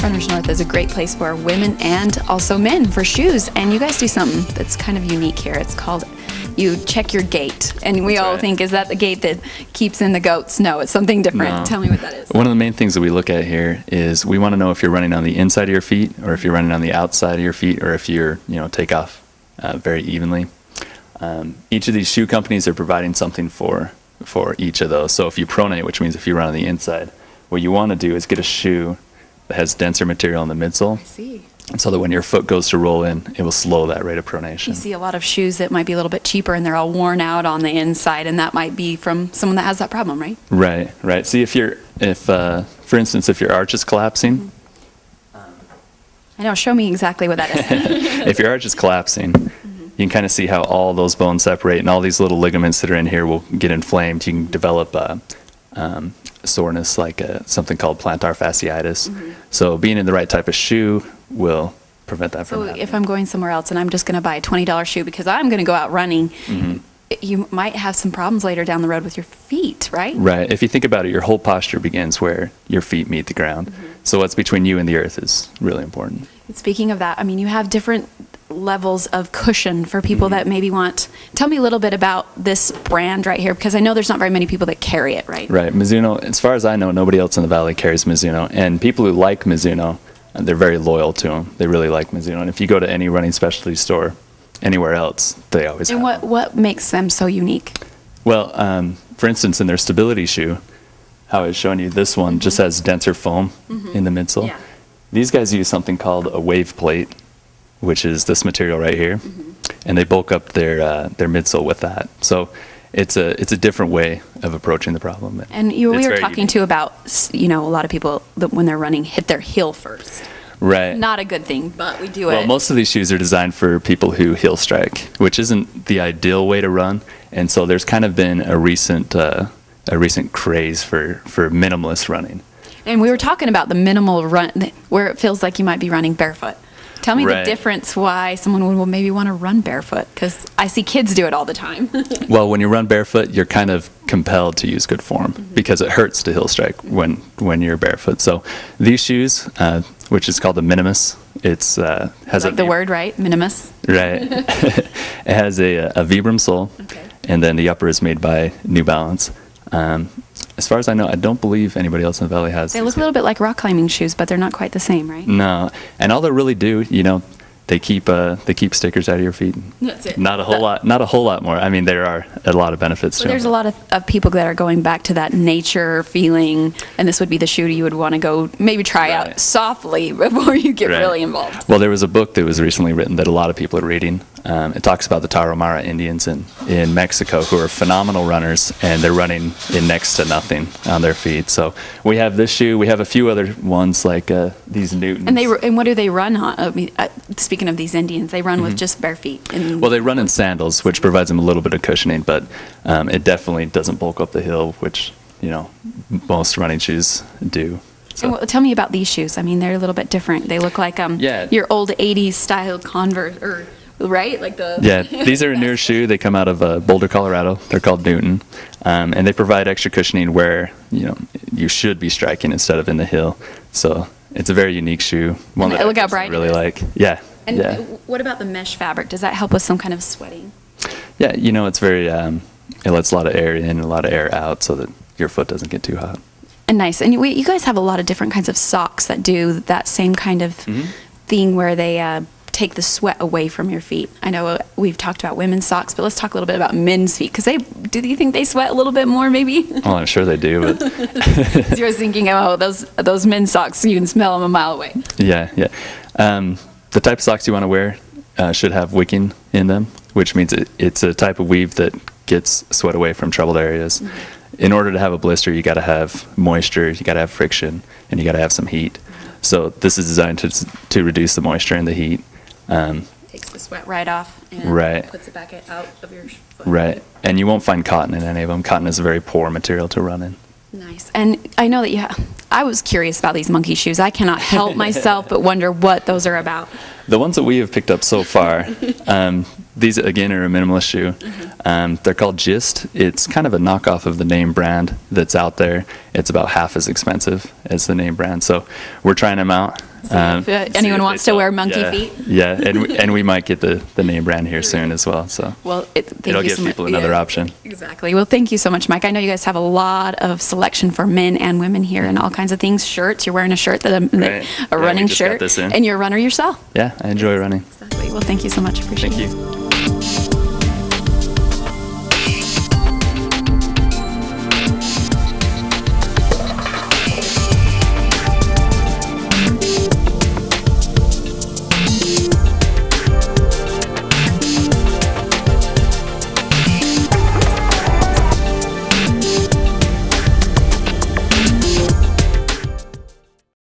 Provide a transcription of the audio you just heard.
Runners North is a great place for women and also men for shoes. And you guys do something that's kind of unique here. It's called you check your gait. And we all think, is that the gait that keeps in the goats? No, it's something different. No. Tell me what that is. One of the main things that we look at here is we want to know if you're running on the inside of your feet or if you're running on the outside of your feet or if you're, take off very evenly. Each of these shoe companies are providing something for each of those. So if you pronate, which means if you run on the inside, what you want to do is get a shoe that has denser material in the midsole. I see. So that when your foot goes to roll in, it will slow that rate of pronation. You see a lot of shoes that might be a little bit cheaper and they're all worn out on the inside, and that might be from someone that has that problem, right? Right. See, for instance, if your arch is collapsing. I know, show me exactly what that is. If your arch is collapsing, you can kind of see how all those bones separate and all these little ligaments that are in here will get inflamed. You can develop soreness like something called plantar fasciitis. So being in the right type of shoe will prevent that from happening. If I'm going somewhere else and I'm just going to buy a $20 shoe because I'm going to go out running, you might have some problems later down the road with your feet, right? Right. If you think about it, your whole posture begins where your feet meet the ground. So what's between you and the earth is really important. Speaking of that, I mean, you have different levels of cushion for people that maybe want. Tell me a little bit about this brand right here, because I know there's not very many people that carry it, right? Right. Mizuno, as far as I know, nobody else in the Valley carries Mizuno. And people who like Mizuno, they're very loyal to them. They really like Mizuno. And if you go to any running specialty store anywhere else, they always have them. What makes them so unique? Well, for instance, in their stability shoe, how I was showing you, this one just has denser foam in the midsole. Yeah. These guys use something called a wave plate, which is this material right here, and they bulk up their midsole with that. So it's a different way of approaching the problem. And we were talking too about, a lot of people that when they're running hit their heel first. Right. Not a good thing, but we do it. Well, most of these shoes are designed for people who heel strike, which isn't the ideal way to run. And so there's kind of been a recent craze for minimalist running. And we were talking about the minimal run, where it feels like you might be running barefoot. Tell me the difference why someone would maybe want to run barefoot, because I see kids do it all the time. Well, when you run barefoot, you're kind of compelled to use good form because it hurts to heel strike when you're barefoot. So these shoes, which is called the Minimus, has the word, right? Minimus. Right. It has a Vibram sole, and then the upper is made by New Balance. As far as I know, I don't believe anybody else in the Valley has. They look a little bit like rock climbing shoes, but they're not quite the same, right? No, and all they really do, they keep stickers out of your feet. That's it. Not a whole lot more. I mean, there are a lot of benefits to them. There's a lot of people that are going back to that nature feeling, and this would be the shoe you would want to go maybe try out softly before you get really involved. Well, there was a book that was recently written that a lot of people are reading. It talks about the Tarahumara Indians in Mexico who are phenomenal runners, and they're running in next to nothing on their feet. So we have this shoe. We have a few other ones like these Newtons. And what do they run on? I mean, speaking of these Indians, they run with just bare feet. Well, they run in sandals, which provides them a little bit of cushioning, but it definitely doesn't bulk up the heel, which most running shoes do. So. And tell me about these shoes. I mean, they're a little bit different. They look like your old '80s style Converse, right? Like these are a newer shoe. They come out of Boulder, Colorado. They're called Newton, and they provide extra cushioning where you should be striking instead of in the heel. So it's a very unique shoe. One that look how bright really like. And what about the mesh fabric? Does that help with some kind of sweating? Yeah, it's very it lets a lot of air in and a lot of air out so that your foot doesn't get too hot. And nice. And you guys have a lot of different kinds of socks that do that same kind of thing where they take the sweat away from your feet. I know we've talked about women's socks, but let's talk a little bit about men's feet, because do you think they sweat a little bit more maybe? Well, I'm sure they do, but I was thinking, those men's socks, you can smell them a mile away. Yeah. The type of socks you want to wear should have wicking in them, which means it's a type of weave that gets sweat away from troubled areas. In order to have a blister, you got to have moisture, you got to have friction, and you got to have some heat. So this is designed to reduce the moisture and the heat. Takes the sweat right off and puts it back out of your foot. Right. And you won't find cotton in any of them. Cotton is a very poor material to run in. Nice. And I know that I was curious about these monkey shoes. I cannot help myself but wonder what those are about. The ones that we have picked up so far, these again are a minimalist shoe. They're called Gist. It's kind of a knockoff of the name brand that's out there. It's about half as expensive as the name brand. So we're trying them out. So if anyone wants to wear monkey feet. Yeah, and we might get the name brand here soon as well. So well, it'll give people another option. Exactly. Well, thank you so much, Mike. I know you guys have a lot of selection for men and women here, and all kinds of things. Shirts. You're wearing a shirt a running shirt, and you're a runner yourself. Yeah, I enjoy running. Exactly. Well, thank you so much. Appreciate it. Thank you.